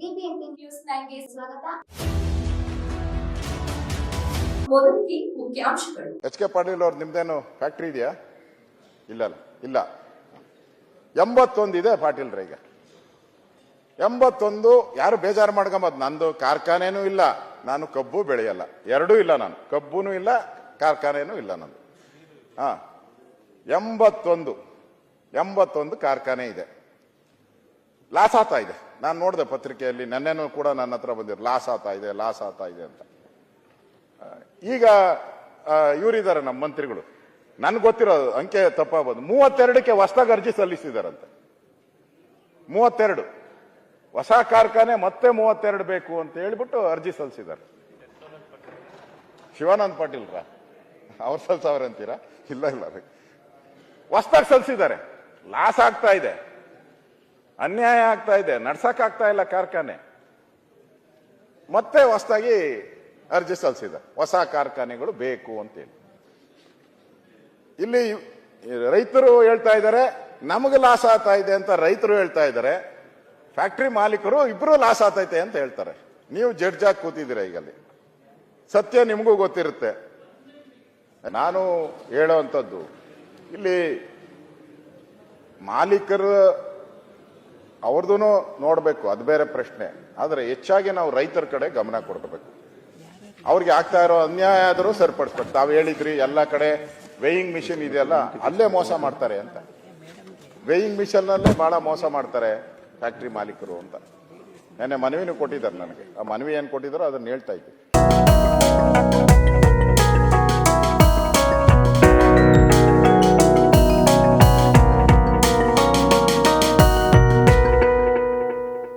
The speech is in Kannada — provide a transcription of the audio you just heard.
ಬಿಬಿಎಂಪಿ ನ್ಯೂಸ್ 9ಗೆ ಸ್ವಾಗತ. ಮೊದಲಿಗೆ ಮುಖ್ಯಾಂಶಗಳು. ಎಚ್.ಕೆ. ಪಾಟೀಲ್ ಅವ್ರು ನಿಮ್ದೇನು ಫ್ಯಾಕ್ಟ್ರಿ ಇದೆಯಾ? ಇಲ್ಲ 81 ಇದೆ ಪಾಟೀಲ್ರ. ಈಗ 81 ಯಾರು ಬೇಜಾರು ಮಾಡ್ಕೊಂಬದ್, ನಂದು ಕಾರ್ಖಾನೆನೂ ಇಲ್ಲ, ನಾನು ಕಬ್ಬು ಬೆಳೆಯಲ್ಲ, ಎರಡೂ ಇಲ್ಲ, ನಾನು ಕಬ್ಬುನೂ ಇಲ್ಲ ಕಾರ್ಖಾನೆನೂ ಇಲ್ಲ ನಂದು. 81 ಕಾರ್ಖಾನೆ ಇದೆ, ಲಾಸ್ ಆಗ್ತಾ ಇದೆ. ನಾನು ನೋಡಿದೆ ಪತ್ರಿಕೆಯಲ್ಲಿ, ನೆನ್ನೆನೂ ಕೂಡ ನನ್ನ ಹತ್ರ ಬಂದಿರು, ಲಾಸ್ ಆಗ್ತಾ ಇದೆ ಅಂತ. ಈಗ ಇವರಿದ್ದಾರೆ ನಮ್ಮ ಮಂತ್ರಿಗಳು, ನನ್ಗೆ ಗೊತ್ತಿರೋದು ಅಂಕೆ ತಪ್ಪಾಗ್ಬೋದು, 32ಕ್ಕೆ ಹೊಸದಾಗಿ ಅರ್ಜಿ ಸಲ್ಲಿಸಿದಾರಂತೆ. 32 ಹೊಸ ಕಾರ್ಖಾನೆ ಮತ್ತೆ 32 ಬೇಕು ಅಂತ ಹೇಳ್ಬಿಟ್ಟು ಅರ್ಜಿ ಸಲ್ಲಿಸಿದ್ದಾರೆ. ಶಿವಾನಂದ ಪಾಟೀಲ್ರ ಅವ್ರು ಸಲ್ಸವ್ರೆ ಅಂತೀರಾ? ಇಲ್ಲ ರೀ, ಹೊಸದಾಗಿ ಸಲ್ಲಿಸಿದ್ದಾರೆ. ಲಾಸ್ ಆಗ್ತಾ ಇದೆ, ಅನ್ಯಾಯ ಆಗ್ತಾ ಇದೆ, ನಡ್ಸಕ್ಕಾಗ್ತಾ ಇಲ್ಲ ಕಾರ್ಖಾನೆ, ಮತ್ತೆ ಹೊಸದಾಗಿ ಅರ್ಜಿ ಸಲ್ಲಿಸಿದ್ದಾರೆ, ಹೊಸ ಕಾರ್ಖಾನೆಗಳು ಬೇಕು ಅಂತೇಳಿ. ಇಲ್ಲಿ ರೈತರು ಹೇಳ್ತಾ ಇದ್ದಾರೆ ನಮಗೆ ಲಾಸ್ ಆಗ್ತಾ ಇದೆ ಅಂತ, ರೈತರು ಹೇಳ್ತಾ ಇದ್ದಾರೆ, ಫ್ಯಾಕ್ಟ್ರಿ ಮಾಲೀಕರು ಇಬ್ರು ಲಾಸ್ ಆಗ್ತೈತೆ ಅಂತ ಹೇಳ್ತಾರೆ. ನೀವು ಜಡ್ಜ್ ಆಗಿ ಕೂತಿದ್ದೀರಾ. ಈಗಲ್ಲಿ ಸತ್ಯ ನಿಮಗೂ ಗೊತ್ತಿರುತ್ತೆ. ನಾನು ಹೇಳೋವಂಥದ್ದು, ಇಲ್ಲಿ ಮಾಲೀಕರು ಅವ್ರದ್ದು ನೋಡ್ಬೇಕು, ಅದು ಬೇರೆ ಪ್ರಶ್ನೆ. ಆದರೆ ಹೆಚ್ಚಾಗಿ ನಾವು ರೈತರ ಕಡೆ ಗಮನ ಕೊಡಬೇಕು. ಅವ್ರಿಗೆ ಆಗ್ತಾ ಇರೋ ಅನ್ಯಾಯ ಆದರೂ ಸರಿಪಡಿಸ್ಬೇಕು. ತಾವು ಹೇಳಿದ್ರಿ ಎಲ್ಲ ಕಡೆ ವೇಯಿಂಗ್ ಮಿಷಿನ್ ಇದೆಯಲ್ಲ, ಅಲ್ಲೇ ಮೋಸ ಮಾಡ್ತಾರೆ ಅಂತ. ವೇಯಿಂಗ್ ಮಿಷನ್ನಲ್ಲೇ ಬಹಳ ಮೋಸ ಮಾಡ್ತಾರೆ ಫ್ಯಾಕ್ಟ್ರಿ ಮಾಲೀಕರು ಅಂತ ನೆನ್ನೆ ಮನವಿನೂ ಕೊಟ್ಟಿದ್ದಾರೆ ನನಗೆ. ಆ ಮನವಿ ಏನು ಕೊಟ್ಟಿದ್ದಾರೋ ಅದನ್ನ ಹೇಳ್ತಾ ಇದ್ದೆ.